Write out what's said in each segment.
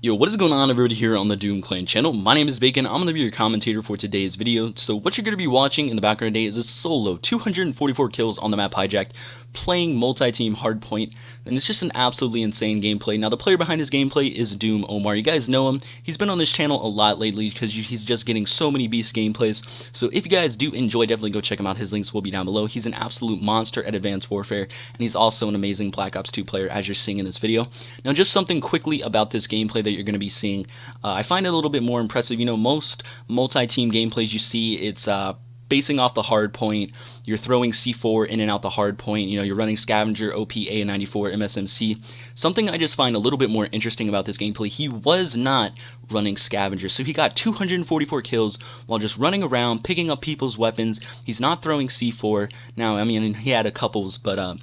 Yo, what is going on everybody here on the Doom Clan channel? My name is Bacon. I'm going to be your commentator for today's video. So what you're going to be watching in the background today is a solo 244 kills on the map Hijacked, playing multi-team hardpoint, and it's just an absolutely insane gameplay. Now the player behind this gameplay is Doom Omar. You guys know him. He's been on this channel a lot lately because he's just getting so many beast gameplays. So if you guys do enjoy, definitely go check him out. His links will be down below. He's an absolute monster at Advanced Warfare, and he's also an amazing Black Ops 2 player, as you're seeing in this video. Now just something quickly about this gameplay that you're going to be seeing. I find it a little bit more impressive. You know, most multi-team gameplays you see, it's basing off the hard point, you're throwing C4 in and out the hard point, you know, you're running Scavenger, OPA 94, MSMC. Something I just find a little bit more interesting about this gameplay, he was not running Scavenger, so he got 244 kills while just running around, picking up people's weapons. He's not throwing C4. Now, I mean, he had a couples, but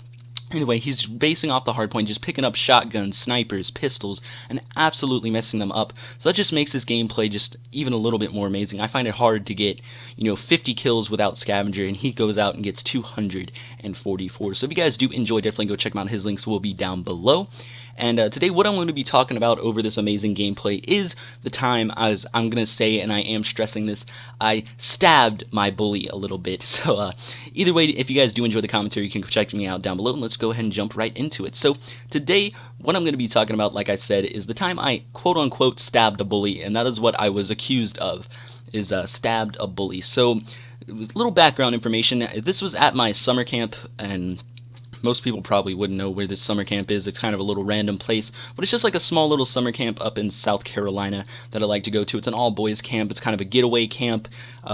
anyway, he's basing off the hardpoint, just picking up shotguns, snipers, pistols, and absolutely messing them up. So that just makes this gameplay just even a little bit more amazing. I find it hard to get, you know, 50 kills without Scavenger, and he goes out and gets 244. So if you guys do enjoy, definitely go check him out. His links will be down below. And today what I'm going to be talking about over this amazing gameplay is the time, as I'm going to say, and I am stressing this, I stabbed my bully a little bit. So either way, if you guys do enjoy the commentary, you can check me out down below, and let's go ahead and jump right into it. So today, what I'm going to be talking about, like I said, is the time I quote-unquote stabbed a bully, and that is what I was accused of, is stabbed a bully. So little background information, this was at my summer camp, and most people probably wouldn't know where this summer camp is. It's kind of a little random place, but it's just like a small little summer camp up in South Carolina that I like to go to. It's an all-boys camp. It's kind of a getaway camp.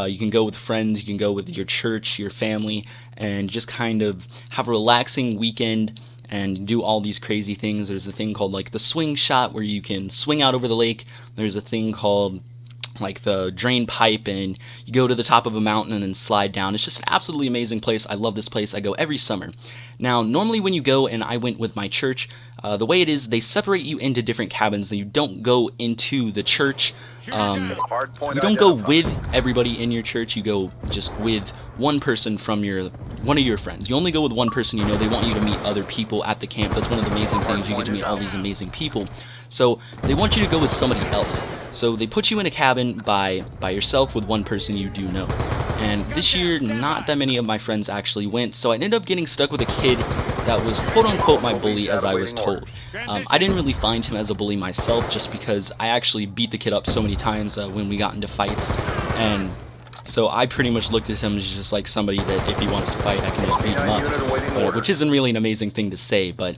You can go with friends, you can go with your church, your family, and just kind of have a relaxing weekend and do all these crazy things. There's a thing called like the swing shot where you can swing out over the lake. There's a thing called like the drain pipe, and you go to the top of a mountain and then slide down. It's just an absolutely amazing place. I love this place. I go every summer. Now, normally when you go, and I went with my church, the way it is, they separate you into different cabins. You don't go into the church. You don't go with everybody in your church. You go just with one person from one of your friends. You only go with one person. You know, they want you to meet other people at the camp. That's one of the amazing things. You get to meet all these amazing people. So they want you to go with somebody else. So they put you in a cabin by yourself with one person you do know. And this year, not that many of my friends actually went, so I ended up getting stuck with a kid that was quote-unquote my bully, as I was told. I didn't really find him as a bully myself, just because I actually beat the kid up so many times when we got into fights. And so I pretty much looked at him as just like somebody that if he wants to fight, I can just beat him up. Which isn't really an amazing thing to say, but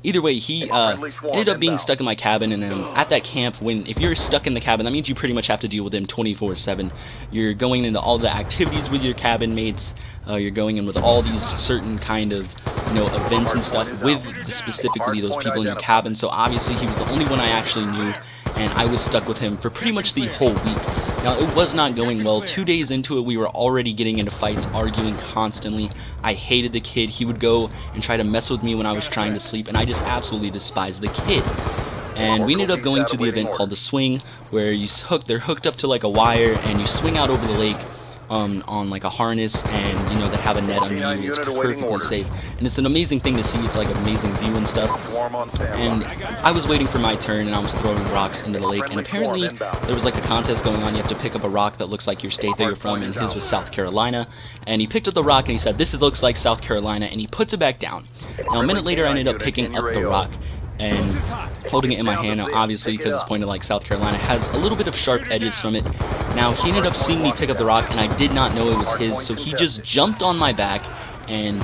either way, he ended up being stuck in my cabin, and then at that camp, if you're stuck in the cabin, that means you pretty much have to deal with him 24/7. You're going into all the activities with your cabin mates. You're going in with all these certain kind of, you know, events and stuff with specifically those people in your cabin. So obviously he was the only one I actually knew, and I was stuck with him for pretty much the whole week. Now, it was not going well. 2 days into it, we were already getting into fights, arguing constantly. I hated the kid. He would go and try to mess with me when I was trying to sleep, and I just absolutely despised the kid. And we ended up going to the event called the Swing, where they're hooked up to like a wire, and you swing out over the lake on like a harness, and you know, they have a net under you. It's perfectly safe, and it's an amazing thing to see. It's like amazing view and stuff. And I was waiting for my turn, and I was throwing rocks into the lake, and apparently there was like a contest going on. You have to pick up a rock that looks like your state that you're from, and his was South Carolina. And he picked up the rock and he said, "This looks like South Carolina," and he puts it back down. Now a minute later, I ended up picking up the rock and holding it in my hand. Now obviously, because it's pointed like South Carolina, has a little bit of sharp edges from it. Now he ended up seeing me pick up the rock, and I did not know it was his, so he just jumped on my back and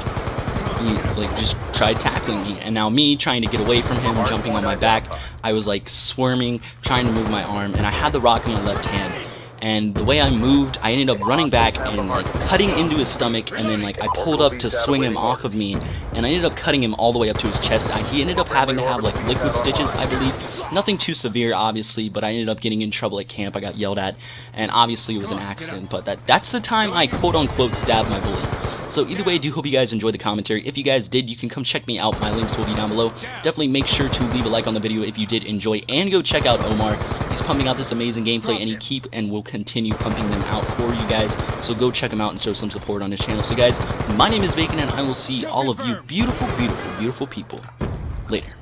he like just tried tackling me. And now me trying to get away from him, jumping on my back, I was like squirming, trying to move my arm, and I had the rock in my left hand. And the way I moved, I ended up running back and like cutting into his stomach, and then like I pulled up to swing him off of me, and I ended up cutting him all the way up to his chest. He ended up having to have like liquid stitches, I believe. Nothing too severe, obviously, but I ended up getting in trouble at camp. I got yelled at, and obviously it was an accident, but that's the time I quote-unquote stabbed my bully. So either way, I do hope you guys enjoyed the commentary. If you guys did, you can come check me out. My links will be down below. Definitely make sure to leave a like on the video if you did enjoy, and go check out Omar. He's pumping out this amazing gameplay, and he will continue pumping them out for you guys. So go check him out and show some support on his channel. So guys, my name is Bacon, and I will see all of you beautiful, beautiful, beautiful people later.